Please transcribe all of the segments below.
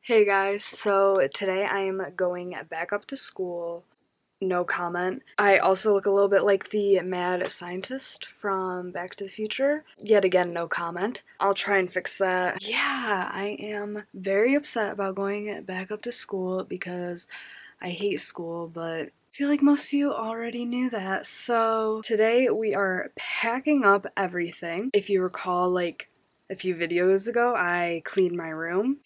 Hey guys, so today I am going back up to school. No comment. I also look a little bit like the mad scientist from Back to the Future. Yet again, no comment. I'll try and fix that. Yeah, I am very upset about going back up to school because I hate school, but I feel like most of you already knew that. So today we are packing up everything. If you recall, like a few videos ago, I cleaned my room.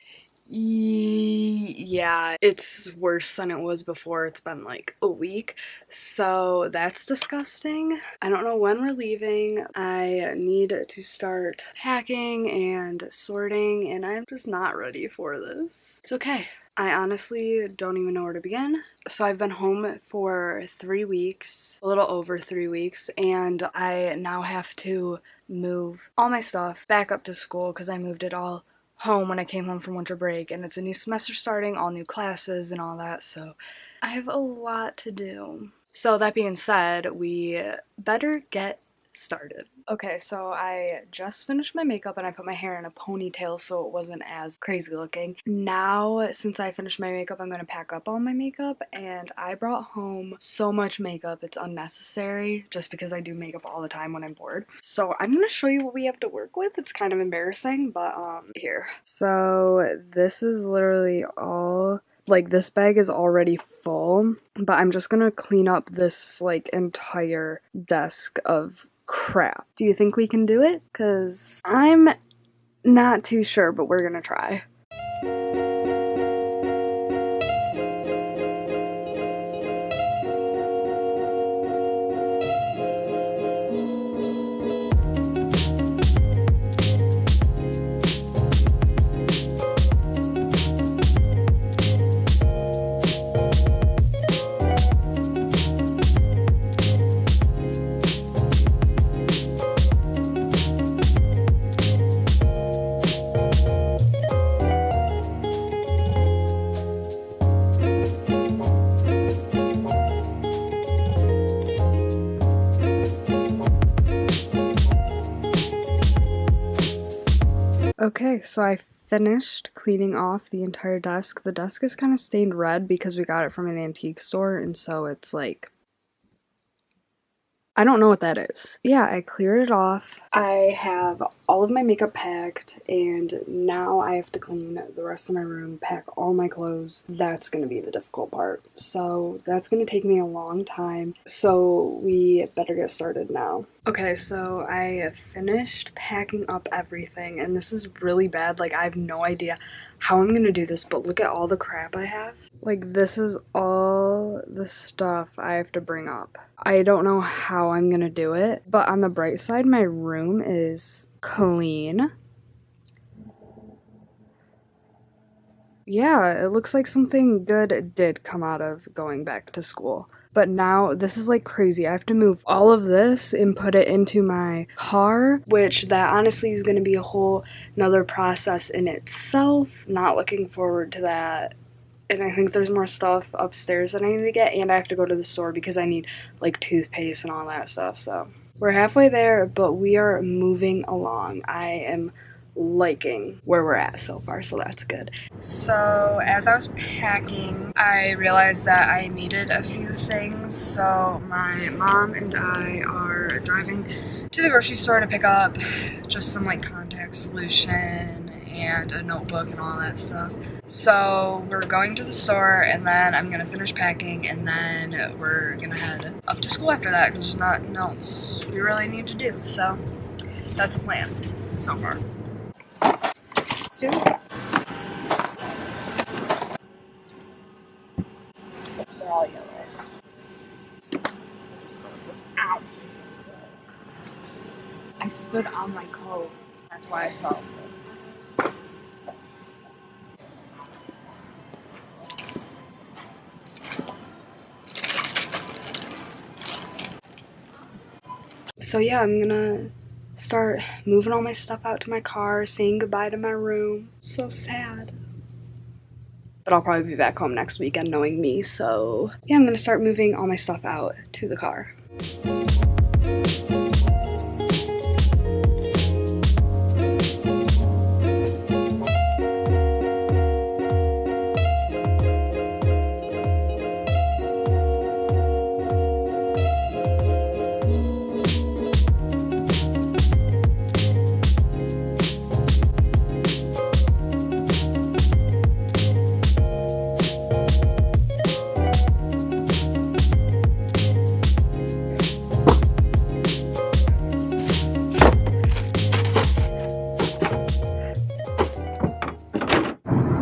Yeah, it's worse than it was before. It's been like a week, so that's disgusting. I don't know when we're leaving. I need to start packing and sorting, and I'm just not ready for this. It's okay. I honestly don't even know where to begin. So I've been home for 3 weeks, a little over 3 weeks, and I now have to move all my stuff back up to school because I moved it all home when I came home from winter break, and it's a new semester starting, all new classes and all that, so I have a lot to do. So that being said, we better get started. Okay, so I just finished my makeup and I put my hair in a ponytail so it wasn't as crazy looking. Now, since I finished my makeup, I'm gonna pack up all my makeup, and I brought home so much makeup, it's unnecessary, just because I do makeup all the time when I'm bored. So I'm gonna show you what we have to work with. It's kind of embarrassing, but here. So this is literally all, like, this bag is already full, but I'm just gonna clean up this, like, entire desk of crap. Do you think we can do it? Because I'm not too sure, but we're gonna try. Okay, so I finished cleaning off the entire desk. The desk is kind of stained red because we got it from an antique store, and so it's like, I don't know what that is. Yeah, I cleared it off. I have all of my makeup packed, and now I have to clean the rest of my room, pack all my clothes. That's gonna be the difficult part. So that's gonna take me a long time. So we better get started now. Okay, so I finished packing up everything, and this is really bad. Like, I have no idea how I'm gonna do this, but look at all the crap I have. Like, this is all the stuff I have to bring up. I don't know how I'm gonna do it, but on the bright side, my room is clean. Yeah, it looks like something good did come out of going back to school. But now, this is like crazy. I have to move all of this and put it into my car, which that honestly is gonna be a whole another process in itself. Not looking forward to that. And I think there's more stuff upstairs that I need to get, and I have to go to the store because I need like toothpaste and all that stuff. So we're halfway there, but we are moving along. I am liking where we're at so far, so that's good. So as I was packing, I realized that I needed a few things. So my mom and I are driving to the grocery store to pick up just some like contact solution and a notebook and all that stuff. So we're going to the store, and then I'm gonna finish packing, and then we're gonna head up to school after that because there's nothing else we really need to do. So that's the plan so far. Let's do it. They're all yellow. Ow! I stood on my coat. That's why I fell. So yeah, I'm gonna start moving all my stuff out to my car, saying goodbye to my room. So sad. But I'll probably be back home next weekend knowing me, so yeah, I'm gonna start moving all my stuff out to the car.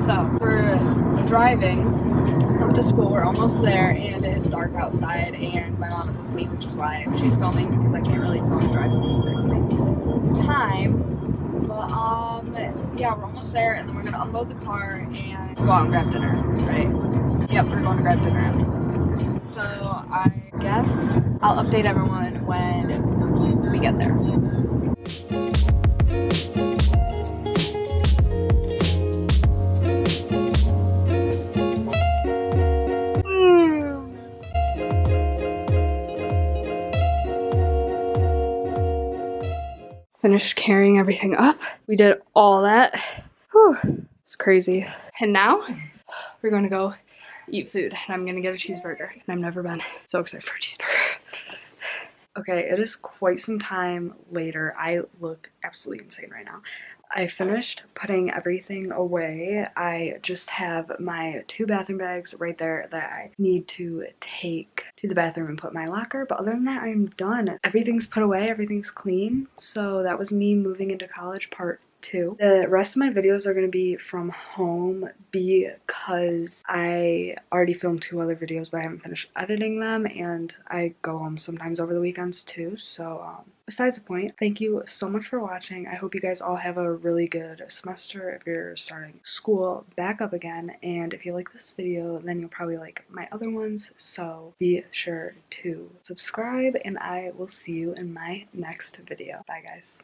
So we're driving up to school. We're almost there, and it's dark outside, and my mom is with me, which is why she's filming, because I can't really film and drive at the exact same time. But yeah, we're almost there, and then we're gonna unload the car and go out and grab dinner, right? Yep, we're going to grab dinner after this. So I guess I'll update everyone when we get there. Finished carrying everything up. We did all that. Whew, it's crazy. And now we're gonna go eat food, and I'm gonna get a cheeseburger, and I've never been so excited for a cheeseburger. Okay, it is quite some time later. I look absolutely insane right now. I finished putting everything away. I just have my 2 bathroom bags right there that I need to take to the bathroom and put in my locker, but other than that, I am done. Everything's put away, everything's clean. So that was me moving into college part 2. The rest of my videos are going to be from home because I already filmed 2 other videos, but I haven't finished editing them, and I go home sometimes over the weekends too. So besides the point, thank you so much for watching. I hope you guys all have a really good semester if you're starting school back up again, and if you like this video, then you'll probably like my other ones, so be sure to subscribe, and I will see you in my next video. Bye guys.